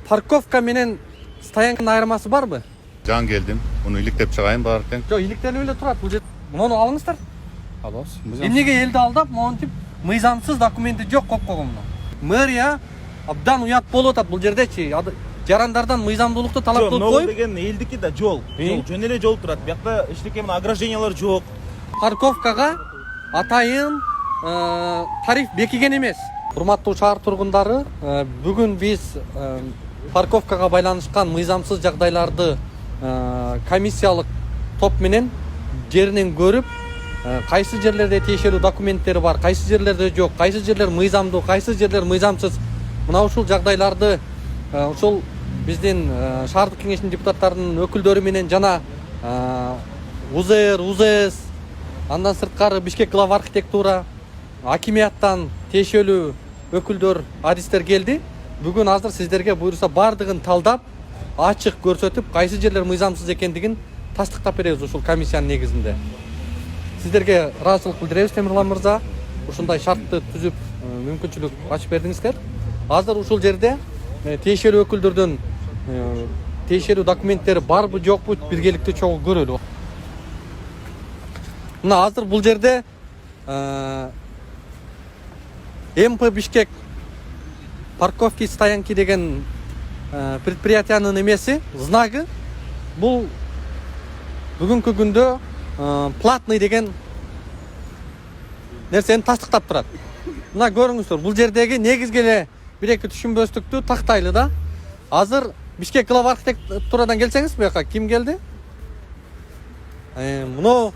Парковка менен стоянканын айырмасы барбы? Жан келдим. Муну иликтеп чыгайын баардык. Жок, иликтелип эле турат. Бул жер. Муну алыңыздар. Алабыз. Эмнеге элди алдап, монтип мыйзамсыз документи жок коюп койгон муну. Мэрия абдан уят болуп атат бул жердечи. Жарандардан мыйзамдуулукту талап кылып коюп. Деген элдики да жол. Жөн эле жол турат. Биякта эчтеке мына ограждениялар жок. Парковкага атайын тариф бекиген эмес. Урматтуу шаар тургундары, бүгүн биз парковкага байланышкан мыйзамсыз жагдайларды комиссиялык топ менен жеринен көрүп, кайсы жерлерде тиешелүү документтери бар, кайсы жерлерде жок, кайсы жерлер мыйзамдуу, кайсы жерлер мыйзамсыз, мына ушул жагдайларды ушул биздин шаардык кеңештин депутаттарынын өкүлдөрү менен жана УЗР, УЗС, андан сырткары Бишкек глава архитектура, акимияттан тиешелүү өкүлдөр, адистер келди. Бүгүн азыр сиздерге буйруса бардыгын талдап, ачык көрсөтүп, кайсы жерлер мыйзамсыз экендигин тастыктап беребиз ушул комиссиянын негизинде. Сиздерге ыраазычылык билдиребиз, Темирлан мырза. Ушундай шартты түзүп, мүмкүнчүлүк ачып бердиңиздер. Азыр ушул жерде тиешелүү өкүлдөрдөн тиешелүү документтери барбы, жокпу биргеликте чогуу көрөлү. Мына азыр бул жерде МП Бишкек парковки стоянки деген предприятиянын эмеси, знагы. Бул бүгүнкү күндө платный деген нерсени тастыктап турат. Мына көрүңүздөр, бул жердеги негизги эле бир-эки түшүнбөстүктү тактайлы да. Азыр Бишкек глава архитектурадан келсеңиз, буяка ким келди? Муну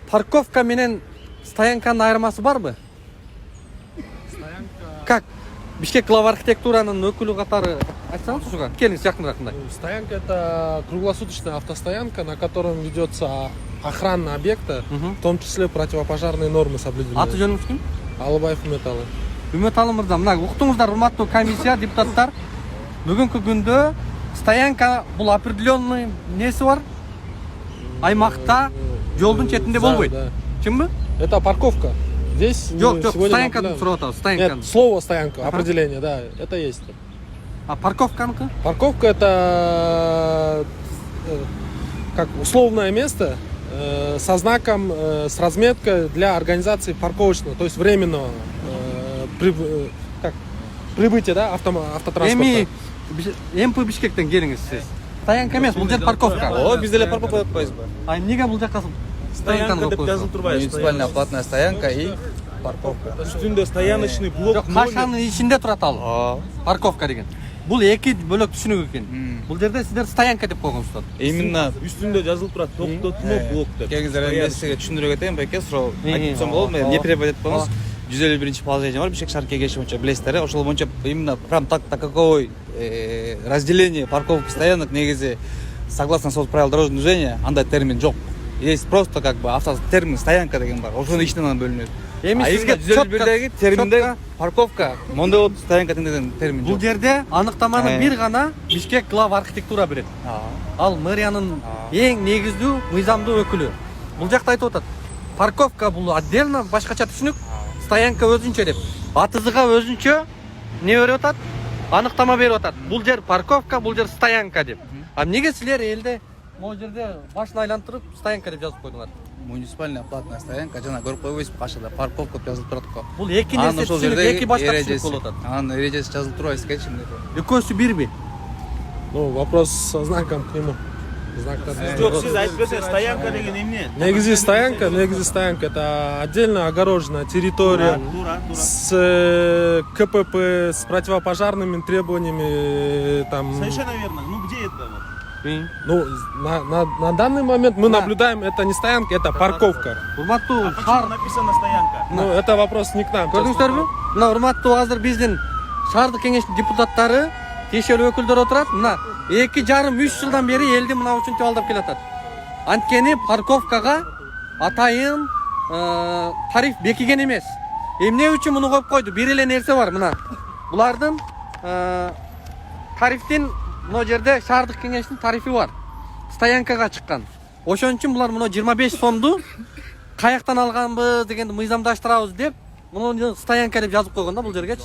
парковка менен стоянканын айырмасы барбы? Как? Бишкек глава архитектуранын өкүлү катары айтсаңыз ушуга. Келиңиз жакыныраак. Стоянка — это круглосуточная автостоянка, на котором ведется охрана объекта, в том числе противопожарные нормы соблюдены. Аты жөнүңүз ким? Алыбаев Үмөталы. Үмөталы мырза, мына уктуңуздар, урматтуу комиссия, депутаттар. Бүгүнкү күндө стоянка бул определенный неси бар. Аймакта жолдун четинде болбойт. Чынбы? Это парковка. Здесь жок, стоянка деп сурап атабыз, стоянка. Нет, слово стоянка, определение, да, это есть. А парковканыкы? Парковка — это как условное место со знаком, с разметкой для организации парковочного, то есть временного прибытия, да, автотранспорта. МП Бишкектен келиңиз сиз. Стоянка эмес, бул жер парковка. О, бизде эле парковка деп коебузбу? Эмнеге бул жакка Стоянка деп жазылып турбайбы? Муниципальная платная стоянка и парковка. Үстүндө стояночный блок. Жок, кашанын ичинде турат ал. Парковка деген. Бул эки бөлөк түшүнүк экен. Бул жерде сиздер стоянка деп койгонсуздар. Именно Үстүндө жазылып турат, токтотмо блок деп. кеңиздер эми сизге түшүндүрө кетейин, байке суроо айтып турсам болобу? Мен не перевод этип коюңуз. 151 положение бар, Бишкек шаар кеңеши боюнча билесиздер, ошол боюнча именно прям таковой разделение парковки стоянок негизи согласно правил дорожного движения андай термин жок. Есть просто как бы термин стоянка деген бар. Ошонун ичинен бөлүнөт. Эми сизге 151-деги терминде парковка, мондай болуп стоянка деген термин жок. Бул жерде аныктаманы бир гана Бишкек глава архитектура берет. Ал мэриянын эң негиздүү мыйзамдуу өкүлү. Бул жакта айтып атат. Парковка бул отдельно башкача түшүнүк, стоянка өзүнчө деп. Атызыга өзүнчө не берип атат? Аныктама берип атат. Бул жер парковка, бул жер стоянка деп. А эмнеге силер элде могу жерде башын айлантырып стоянка деп жазып койдуңар? Муниципальная платная стоянка жана көрүп койбойсузбу, кашада парковка деп жазылып турат го. Бул эки нерсе түшүнүк, эки башка түшүнүк болуп атат. Анын эрежеси жазылып турбайбы кечимде? Экөөсү бирби? Ну, вопрос со знаком к нему. Жок, сиз айтып берсеңиз, стоянка деген эмне? Негизи стоянка — это отдельно огороженная территория с КПП, с противопожарными требованиями там. Совершенно верно. Ну где это вот? Ну, на данный момент мы наблюдаем, это не стоянка, это парковка. Урматтуу Почему написано стоянка? Ну, это вопрос не к нам. Көрдүңүздөрбү? Мына урматтуу азыр биздин шаардык кеңештин депутаттары, тиешелүү өкүлдөр отурат. Мына 2,5-3 жылдан бери элди мына ушинтип алдап келатат. Анткени парковкага атайын тариф бекиген эмес. Эмне үчүн муну коюп койду? Бир эле нерсе бар, мына. Булардын тарифтин мына жерде шаардык кеңештин тарифи бар. Стоянкага чыккан. Ошон үчүн булар мына 25 сомду каяктан алганбыз дегенди мыйзамдаштырабыз деп, муну стоянка деп жазып койгон да бул жергечи.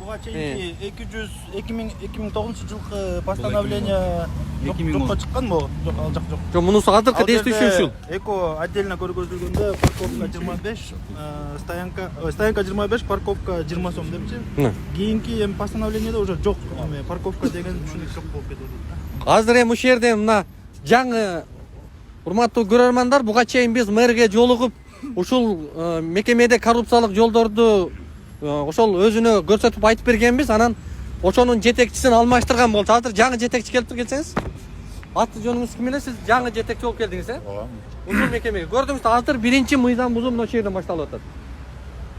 буга чейинки 2009 постановление 2010. жокко чыкканбы? Жок, ал жак жок. Жок, мунусу азыркы действующий ушул. Эко отдельно көргөзүлгөндө парковка 25, стоянка 25, парковка 20 сом депчи. Кийинки эми постановлениеде уже жок, эми парковка деген түшүнүк жок болуп кетет. Азыр эми ушул жерде мына жаңы урматтуу көрөрмандар, буга чейин биз мэрге жолугуп ушул мекемеде коррупциялык жолдорду ошол өзүнө көрсөтүп айтып бергенбиз. Анан ошонун жетекчисин алмаштырган болчу. Азыр жаңы жетекчи келиптир, келсеңиз. Аты жөнүңүз ким эле? Сиз жаңы жетекчи болуп келдиңиз, Ооба. Ушул мекемеге. Көрдүңүз, азыр биринчи мыйзам бузуу мына ошол жерден башталып атат.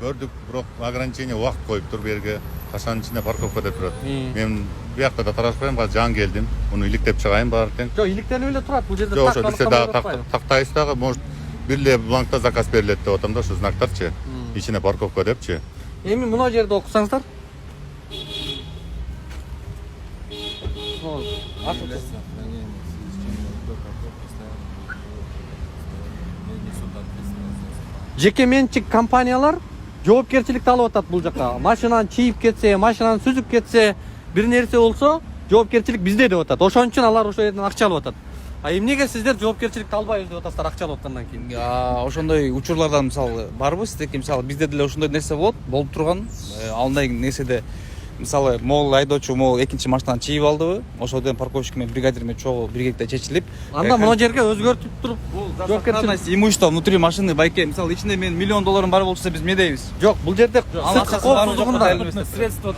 Көрдүк, бирок ограничение убакыт коюптур берге. Кашанын ичинде парковкада турат. Мен биякта да тарашпайм, жаңы келдим. Муну иликтеп чыгайын баары тең. Жок, иликтелип эле турат. Бул жерде Жок, ошо бизде дагы тактайбыз дагы, может бир эле бланкта заказ берилет деп атам да, ушу знактарчы. Ичине парковка депчи. Эми мына жерде окусаңыздар. Жеке менчик компаниялар жоопкерчиликти алып атат бул жака. Машинаны чийип кетсе, машинаны сүзүп кетсе, бир нерсе болсо, жоопкерчилик бизде деп атат. Ошон үчүн алар ошол жерден акча алып атат. А эмнеге сиздер жоопкерчиликти албайбыз деп атасыздар акча алып аткандан кийин? Ошондой учурлардан мисалы барбы сиздеки? Мисалы бизде деле ошондой нерсе болуп турган. Андай нерседе мисалы могул айдоочу могул экинчи машинаны чийип алдыбы, ошодон парковщик менен бригадир менен чогуу биргеликте чечилип, Анда мына жерге өзгөртүп туруп жоопкерчилик имущество внутри машины байке, мисалы ичинде мен $1 миллион бар болчу биз эмне дейбиз? жок, бул жерде сырткы коопсуздугунда Средство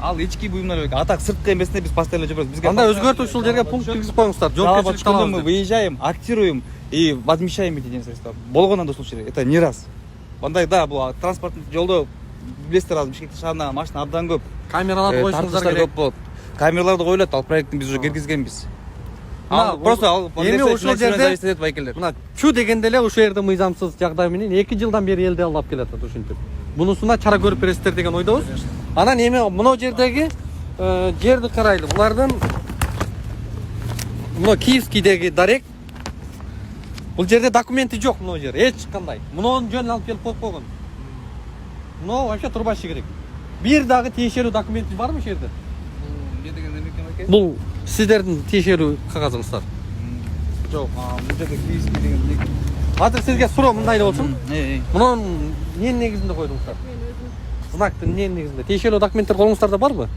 ал ички буюмдар байке. А так сырткы эмесине биз постоянно жүрөбүз. Бизге анда өзгөртүп ушул жерге пункт киргизип коюңуздар. Жоопкерчилик мы алабыз. выезжаем, актируем и возмещаем эти деньги средства. Болгон анда случай. Это не раз. Андай да, бул транспорттук жолдо билесиздер, азыр Бишкек шаарына машина абдан көп. Камераларды коюшуңуздар керек. Камераларды коюлат, ал проектти биз уже киргизгенбиз. Просто ал эми ушул жерде байкелер. мына чу дегенде эле ушул жерде мыйзамсыз жагдай менен 2 жылдан бери элди алдап келатат ушинтип. Мунусуна чара көрүп бересиздер деген ойдобуз. Анан эми мына жердеги жерди карайлы. Булардын мына Киевскийдеги дарек. Бул жерде документи жок мына жер, эч кандай. Мунун жөнүн алып келип коюп койгон. Мына вообще турбашы керек. Бир дагы тиешелүү документи барбы ушул жерде? Эмне деген экен экен? Бул сиздердин тиешелүү кагазыңыздар. Жок, бул жерде Киевский деген Азыр сизге суроо мындай эле болсун. Мунун эмненин негизинде койдуңуздар? Знактын эмненин негизинде? Тиешелүү документтер колуңуздарда барбы?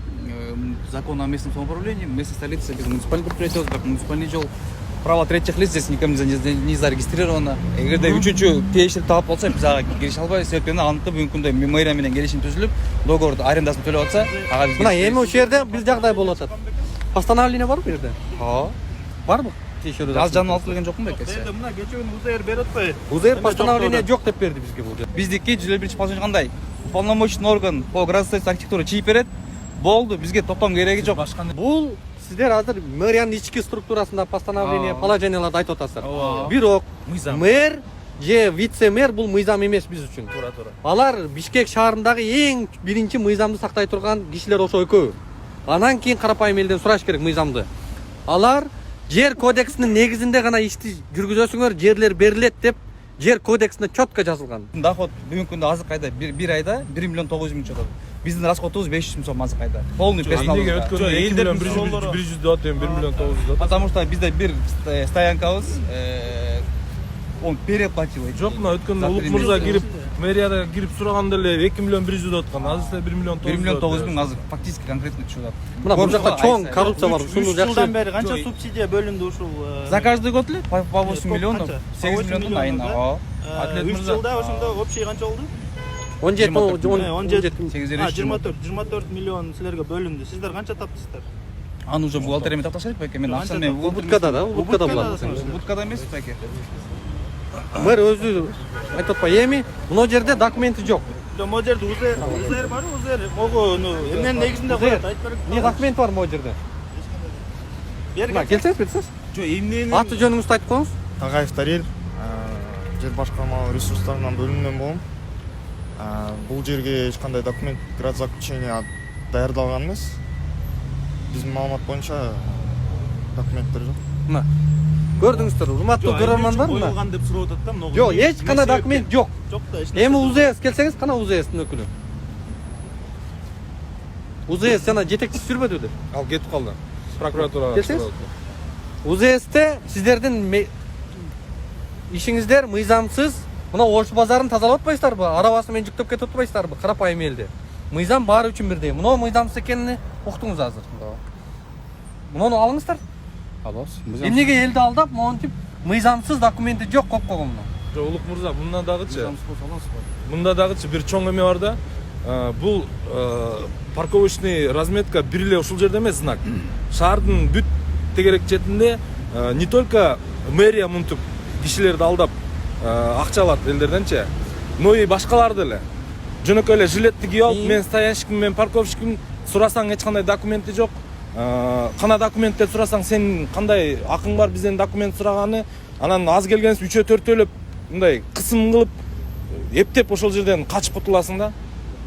Закон о местном самоуправлении, местной столице, без муниципальный предприятие, как муниципальный жол. Право третьих лиц здесь никем не зарегистрировано. Эгерде үчүнчү тиешелүү талап болсо, биз ага киреше албайбыз. Себеби аныкы бүгүнкү күндө мэрия менен келишим түзүлүп, договорду арендасын төлөп атса, ага биз. Мына эми ушул жерде биз жагдай болуп атат. Постановление барбы бу жерде? Барбы? Тиешелүү. Аз жанын алып келген жокмун беке? Мына кечээ күнү УЗР берип атпайбы? УЗР постановление жок деп берди бизге бул жерде. Биздики 101 положение кандай? Уполномоченный орган по градостроительству архитектуры чийип берет. Болду, бизге токтом кереги жок. Бул сиздер азыр мэриянын ички структурасында постановление, положенияларды айтып атасыздар. Бирок мэр же вице-мэр бул мыйзам эмес биз үчүн. Туура. Алар Бишкек шаарындагы эң биринчи мыйзамды сактай турган кишилер ошо экөө. Анан кийин карапайым элден сураш керек мыйзамды. Алар жер кодексинин негизинде гана ишти жүргүзөсүңөр, жерлер берилет деп жер кодексинде четко жазылган. Доход бүгүнкү күндө азыр кайда? Bir айда 1 миллион 900 миң жатат. Биздин расходубуз 500 миң сом азыр кайда. Полный персонал. Эмнеге өткөндө 2 миллион 100 деп атам, 1 миллион 900 деп. Потому что бизде бир стоянкабыз он переплатил. Жок, мына өткөндө Улук мырза кирип, мэрияда кирип сураганда эле 2 миллион 100 деп аткан. Азыр 1 миллион 900. 1 миллион 900 миң азыр фактически конкретно түшүп атат. Мына бул жакта чоң коррупция бар. Ушуну 3 жылдан жакшы. бери канча субсидия бөлүндү ушул? За каждый год ли? По 8 миллионов. 8 миллиондун айына. 3 жылда ошондо общий канча болду? 17 24 миллион силерге бөлүндү. Сиздер канча таптыңыздар? Аны уже бухгалтерия менен тапташат байке. Мен акчаны мен Убуткада да, убуткада булат. Убуткада эмес байке. Мэр өзү айтып атпайбы, эми мына жерде документи жок. Могу жерде УЗР барбы? УЗР могу эмненин негизинде коет? Айтып бериңиз. Не документ бар могу жерде? Мына келсеңиз, берсеңиз. Жок, эмненин Аты жөнүңүздү айтып коюңуз. Тагаев Тарел, жер башкармалык ресурстарынан бөлүнгөн болом. Бул жерге эч кандай документ, градзаключение даярдалган эмес. Биздин маалымат боюнча документтер жок. Мына көрдүңүздөр, урматтуу көрөрмандар, мына. коюлган деп сурап атат да, могу. Жок, эч кандай документ жок. Жок да, эч. Эми УЗС келсеңиз, кана УЗСтин өкүлү. УЗС жана жетекчиси жүрбөдүбү? Ал кетип калды. Прокуратурага. Келсеңиз. УЗСте сиздердин ишиңиздер мыйзамсыз. Мына Ош базарын тазалап атпайсыздарбы? Арабасы менен жүктөп кетип атпайсыздарбы? Карапайым элди. Мыйзам баары үчүн бирдей. Мына мыйзамсыз экенин уктуңуз азыр. Муну алыңыздар. Алабыз. Эмнеге элди алдап, монтип мыйзамсыз документи жок коюп койгон мына? Жок, Улук мырза, мында дагычы бир чоң эме бар да. Бул парковочный разметка бир эле ушул жерде эмес, знак. Шаардын бүт тегерек четинде не только мэрия мынтип кишилерди алдап акча алат элдерденчи, но и башкалар деле. Жөнөкөй эле жилетти кийип алып, мен стоянщикмин, мен парковщикмин, сурасаң эч кандай документи жок. Кана документтер сурасаң, сен кандай акың бар бизден документ сураганы, анан аз келгенсиз 3-4 мындай кысым кылып, эптеп ошол жерден качып кутуласың да.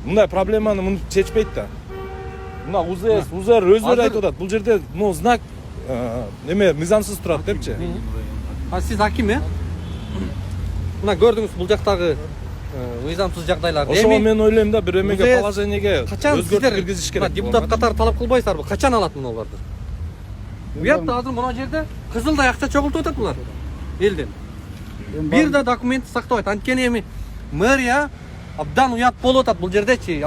Мындай проблеманы муну чечпейт да. Мына УЗС, УЗР өздөрү айтып атат. Бул жерде знак эме мыйзамсыз турат депчи. Сиз аким, мына көрдүңүз бул жактагы мыйзамсыз жагдайларды. Ошого мен ойлойм да, бир эмеге положениеге өзгөртүп киргизиш керек. Депутат катары талап кылбайсыздарбы? Качан алат мунуларды? Буякта азыр мына жерде кызылдай акча чогултуп атат булар элден. Бир да документти сактабайт. Анткени эми мэрия абдан уят болуп атат бул жердечи.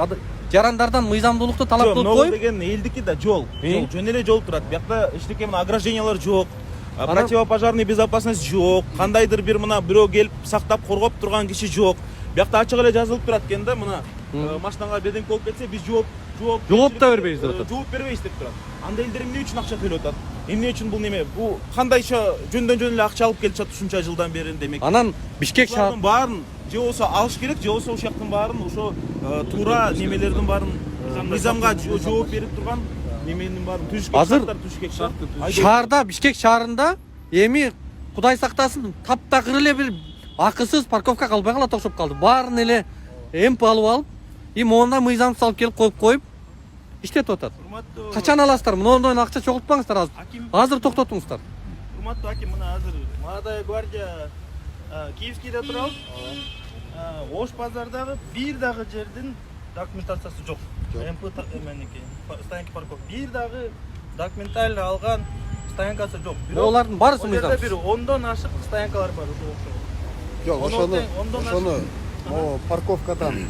Жарандардан мыйзамдуулукту талап кылып коюп. деген элдики да жол. Жөн эле жол турат. Биякта эчтеке мына ограждениялар жок. Противопожарный безопасность жок. Кандайдыр бир мына бирөө келип сактап коргоп турган киши жок. Биякта ачык эле жазылып турат экен да, мына машинага беденка болуп кетсе, биз жооп да бербейбиз деп атат. Жооп бербейбиз деп турат. Анда элдер эмне үчүн акча төлөп атат? Эмне үчүн бул неме? Бул кандайча жөндөн эле акча алып келип жатат ушунча жылдан бери демек. Анан Бишкек шаардын баарын же болсо алыш керек, же болсо ушул жактын баарын ошо туура немелердин баарын мыйзамга жооп берип турган неменин баарын түзүш керек, шарттар түзүш керек. Шаарда, Бишкек шаарында эми Кудай сактасын, таптакыр эле бир акысыз парковка калбай калат окшоп калды. Баарын эле МП алып, монда мыйзамсыз алып келип коюп иштетип атат. Качан аласыздар? Мындай акча чогултпаңыздар азыр. Азыр токтотуңуздар. Урматтуу аким, мына азыр Молодая гвардия Киевскийде турабыз. Ош базардагы бир дагы жердин документациясы жок. МП эменики, стоянка парковка. Бир дагы документально алган стоянкасы жок. Олардын баарысы мыйзамсыз. Бир 10дон ашык стоянкалар бар ошол. Жок, ошону парковкадан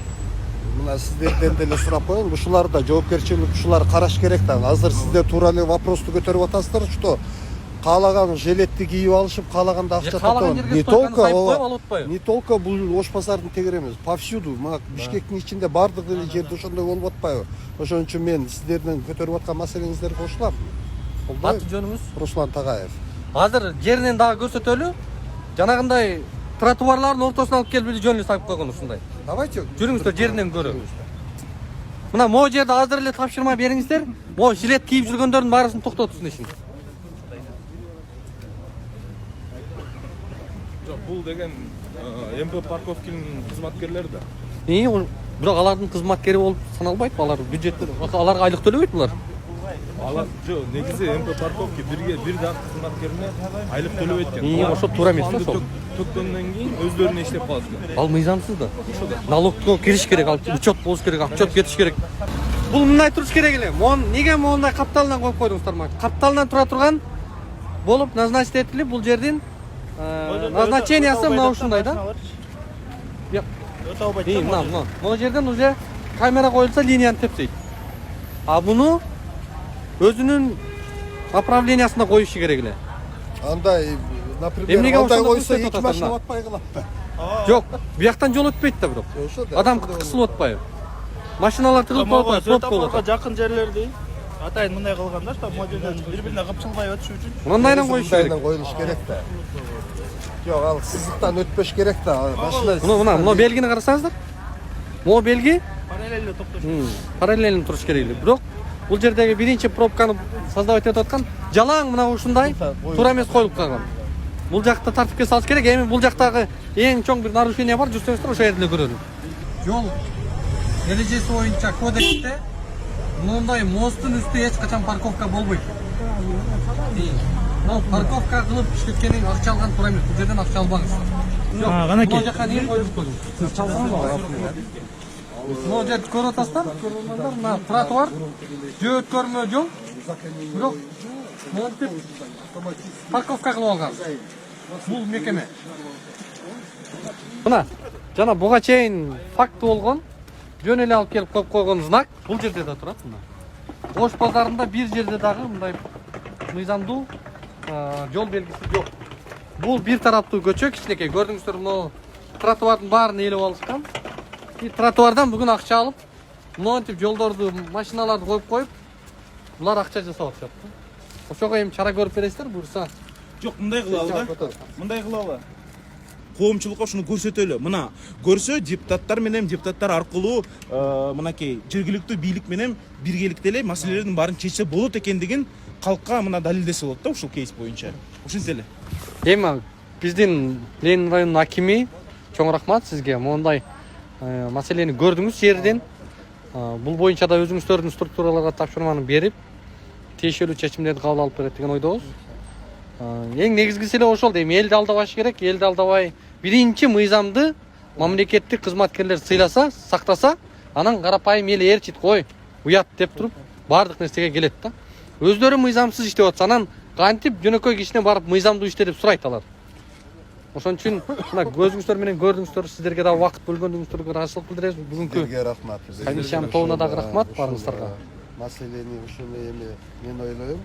мына сиздерден деле сурап коеюн. Ушулар да жоопкерчилик, ушулар караш керек да. Азыр сиздер туура эле вопросту көтөрүп атасыздар, что каалаган жилетти кийип алышып, каалаганда акча татып. Не только бул Ош базардын тегери эмес, повсюду. Мына Бишкектин ичинде бардык эле жерде ошондой болуп атпайбы? Ошон үчүн мен сиздердин көтөрүп аткан маселеңиздерди кошулам. Аты жөнүңүз? Руслан Тагаев. Азыр жеринен дагы көрсөтөлү. Жанагындай тротуарлардын ортосуна алып келип эле жөн эле сабып койгон ушундай. Давайте жүрүңүздөр жеринен көрө. Мына могу жерде азыр эле тапшырма бериңиздер. Могу жилет кийип жүргөндөрдүн баарысын токтотусун ишин. Жок, бул деген МП парковкинин кызматкерлери да. Бирок алардын кызматкери болуп саналбайт, алар бюджеттен, аларга айлык төлөбөйт булар. Алар жок, негизи МП парковки бир дагы кызматкерине айлык төлөбөйт экен. Ошо туура эмес да сол. Төккөндөн кийин өздөрүнө иштеп калат экен. Ал мыйзамсыз да. Налогко кириш керек, ал учет болуш керек, отчет кетиш керек. Бул мындай туруш керек эле. Неге мондай капталынан коюп койдуңуздар ма? Капталынан тура турган болуп назначить этилип, бул жердин назначениясы мына ушундай да. Өтө албайт. Мына. Могу жерден уже камера коюлса линияны тепсейт. А буну өзүнүн направлениясына коюшу керек эле. Андай, например, андай койсо эки машина батпай калат да. Жок, бияктан жол өтпөйт да бирок. Адам кысылып атпайбы? Машиналар тыгылып калат, пробка болот. Жакын жерлерди атайын мындай кылганда, чтобы могу жерден бири-бирине капчылбай өтүш үчүн. Мындайдан коюш керек. Мындайдан коюлуш керек да. Жок, ал сызыктан өтпөш керек да. Машина. Мына белгини карасаңыздар. Могу белги параллельно токтош. Параллельно туруш керек эле. Бирок бул жердеги биринчи пробканы создавать этип аткан жалаң мына ушундай туура эмес коюлуп калган. Бул жакта тартипке салыш керек. Эми бул жактагы эң чоң бир нарушение бар, жүрсөңүздөр ошол жерде эле көрөлү. Жол эрежеси боюнча кодексте мындай мосттун үстү эч качан парковка болбойт. Парковка кылып иштеткениң акча алган туура эмес. Бул жерден акча албаңыз. Жок, бул жака эмне коюп койдуңуз? Акча алсаңыз Мына жерди көрүп атасыздар, көрөрмандар, мына тротуар, жөө өткөрмө жол. Бирок монтип парковка кылып алган. Бул мекеме. Мына жана буга чейин факт болгон, жөн эле алып келип коюп койгон знак бул жерде да турат мына. Ош базарында бир жерде дагы мындай мыйзамдуу жол белгиси жок. Бул бир тараптуу көчө, кичинекей. Көрдүңүздөр, мына тротуардын баарын ээлеп алышкан. И тротуардан бүгүн акча алып, монтип жолдорду, машиналарды коюп, булар акча жасап атышат. Ошого эми чара көрүп бересиздер, буюрса. Жок, мындай кылалы да. Мындай кылалы. Коомчулукка ушуну көрсөтөлү. Мына көрсө депутаттар менен депутаттар аркылуу мынакей жергиликтүү бийлик менен биргеликте эле маселелердин баарын чечсе болот экендигин калкка мына далилдесе болот да ушул кейс боюнча. Ушинтип эле. Эми биздин Ленин районунун акими чоң рахмат сизге. Мондай маселени көрдүңүз жерден. Бул боюнча да өзүңүздөрдүн структураларга тапшырманы берип, тиешелүү чечимдерди кабыл алып берет деген ойдобуз. Эң негизгиси эле ошол. Эми элди алдабаш керек. Элди алдабай биринчи мыйзамды мамлекеттик кызматкерлер сыйласа, сактаса, анан карапайым эл ээрчит кой, уят деп туруп баардык нерсеге келет да. Өздөрү мыйзамсыз иштеп атса, анан кантип жөнөкөй кишине барып мыйзамдуу иште деп сурайт алар. Ошон үчүн мына көзүңүздөр менен көрдүңүздөр, сиздерге да убакыт бөлгөндүңүздөргө ыраазычылык билдиребиз. Бүгүнкү Сизге рахмат. комиссиянын тобуна дагы рахмат баарыңыздарга. Маселени ушуну эми мен ойлойм,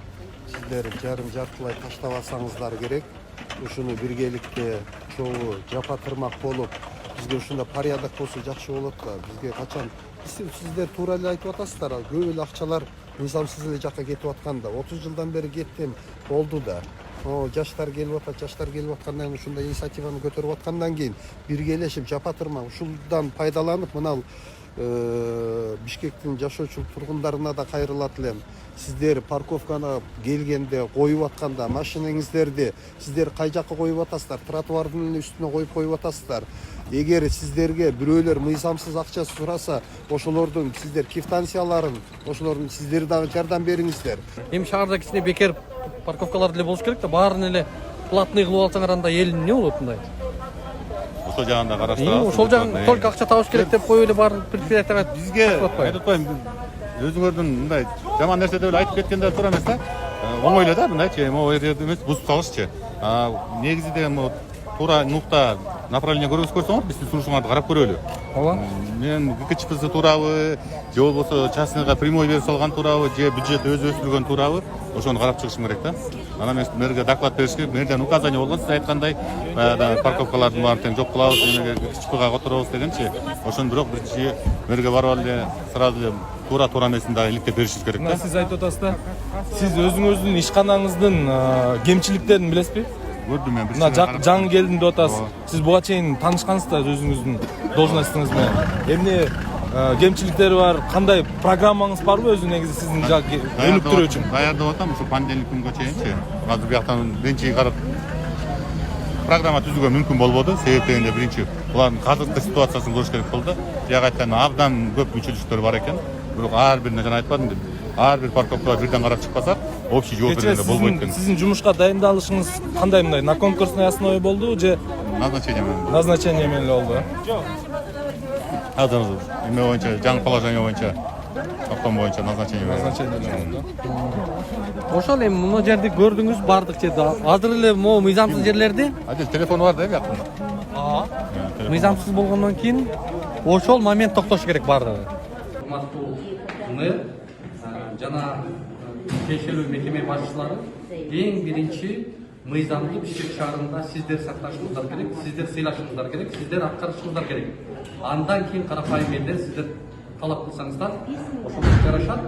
сиздер жартылай таштабасаңыздар керек. Ушуну биргеликте чогуу жапатырмак болуп, бизге ушунда порядок болсо жакшы болот да. Бизге качан сиздер туура эле айтып атасыздар, көп эле акчалар мыйзамсыз эле жакка кетип атканда, 30 жылдан бери кеттим, болду да. Жаштар келип аткандан кийин, ушундай инициативаны көтөрүп аткандан кийин биргелешип жапатырмак ушулдан пайдаланып, мына Бишкектин жашоочу тургундарына да кайрылат элем. Сиздер парковканы келгенде коюп атканда машинаңыздарды сиздер кай жакка коюп атасыздар? Тротуардын үстүнө коюп атасыздар. Эгер сиздерге бирөөлөр мыйзамсыз акча сураса, ошолордун сиздер квитанцияларын, ошолордун сиздер дагы жардам бериңиздер. Эми шаарда кичине бекер парковкалар деле болуш керек да, баарын эле платный кылып алсаңар анда эл эмне болот мындай? Ошол жагында караштырабыз. Ошол жагын только акча табыш керек деп коюп эле бар предприятияга бизге айтып коеюн, өзүңөрдүн мындай жаман нерсе деп эле айтып кеткенде туура эмес да. Оңой эле да мындайчы, могу жерде эмес бузуп салышчы. Негизинде туура нукта направление көрүп көрсөңөр, биздин сунушуңарды карап көрөлү. Ооба. Мен ГКЧПсы туурабы, же болбосо частныйга прямой берип салган туурабы, же бюджет өзү өстүргөн туурабы, ошону карап чыгышым керек да. Анан мен мэрге доклад бериш керек. Мэрден указание болгон, сиз айткандай, баягы парковкалардын баарын тең жок кылабыз, ГКЧПга которобуз дегенчи. Ошону бирок биринчи мэрге барып эле сразу эле туура эмесин дагы иликтеп беришибиз керек да. Сиз айтып атасыз да, сиз өзүңүздүн ишканаңыздын кемчиликтерин билесизби? Көрдүм мен. Мына жаңы келдим деп атасыз. Сиз буга чейин таанышкансыздар өзүңүздүн должностуңуз менен. Эмне кемчиликтери бар, кандай программаңыз барбы өзү негизи сиздин өнүктүрүү үчүн? Даярдап атам ушу понедельник күнгө чейинчи. Азыр бияктан биринчи карап программа түзүүгө мүмкүн болбоду. Себеп дегенде биринчи булардын казыркы ситуациясын көрүш керек болду. Бияк айткан абдан көп мүчөлүктөр бар экен. Бирок ар бирине жана айтпадым деп. Ар бир парковкага бирден карап чыкпасак, общий жооп бергенде болбойт экен. Сиздин жумушка дайындалышыңыз кандай, мындай на конкурсной основе болду же Назначение менен. назначение менен эле болду? Азыр эме боюнча, жаңы положение боюнча, токтом боюнча назначение менен. Назначение болду. Ошол эми мына жерди көрдүңүз бардык жерде. Азыр эле могу мыйзамсыз жерлерди. Адил телефону бар да бияктын. Мыйзамсыз болгондон кийин ошол момент токтош керек бардыгы. Урматтуу мэр жана тиешелүү мекеме башчылары эң биринчи мыйзамды Бишкек шаарында сиздер сакташыңыздар керек, сиздер сыйлашыңыздар керек, сиздер аткарышыңыздар керек. Андан кийин карапайым элдер сиздер талап кылсаңыздар ошого жарашат.